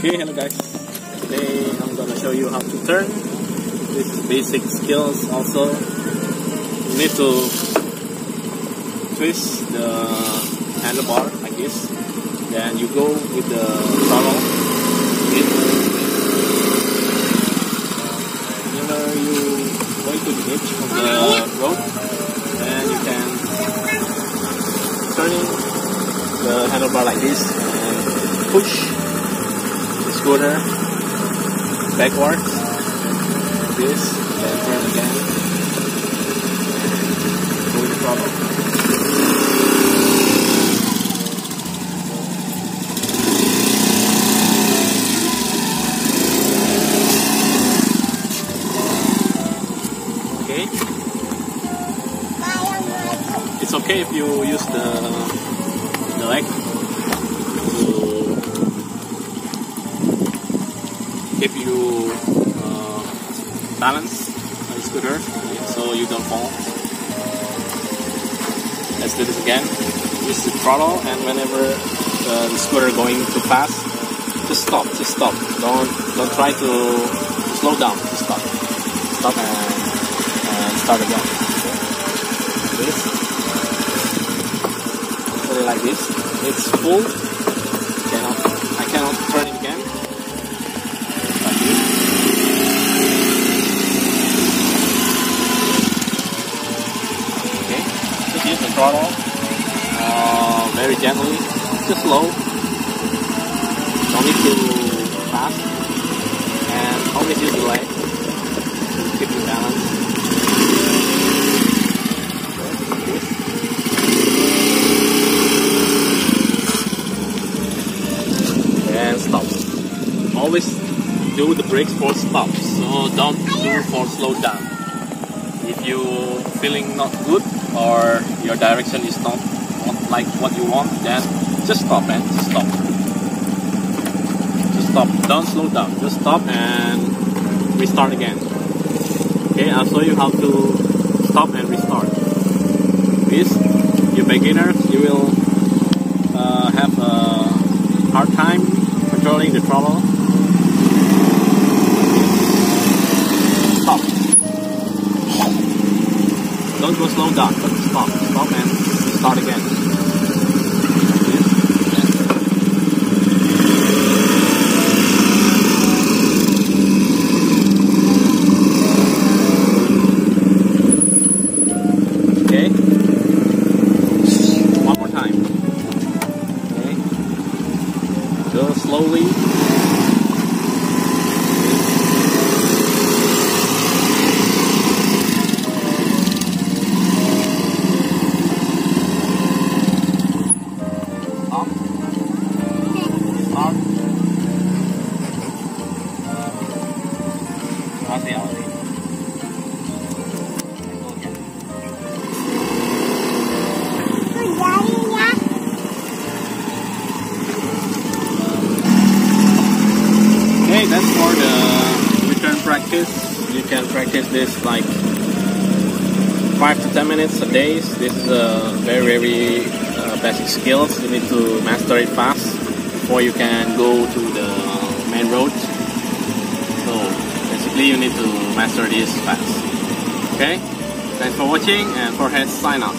Okay, hello guys. Today I'm gonna show you how to turn. This is basic skills also. You need to twist the handlebar like this. Then you go with the throttle. Whenever you going to the edge of the road, then you can turning the handlebar like this and push scooter backwards, this, then turn again, go with the throttle. Okay. It's okay if you use the leg to keep you balance on the scooter so you don't fall. Let's do this again. Use the throttle, and whenever the scooter going too fast, just stop. Don't try to slow down. Just stop and start again. This. Put it like this. It's full. I cannot turn it again. Use the throttle very gently, just slow, don't need to fast, and always use the leg to keep your balance. And stop. Always do the brakes for stop, so don't do for slow down. If you feeling not good or your direction is not like what you want, then just stop, man. Just stop. Just stop. Don't slow down. Just stop and restart again. Okay, I'll show you how to stop and restart. This, you beginners, you will have a hard time controlling the throttle. Stop. Don't go slow down, but stop and start again. Okay. One more time. Okay. Go slowly. Okay, that's for the return practice. You can practice this like 5 to 10 minutes a day. This is a very basic skills. You need to master it fast before you can go to the main road. So basically you need to master this fast. Okay, thanks for watching, and Vorhesz sign out.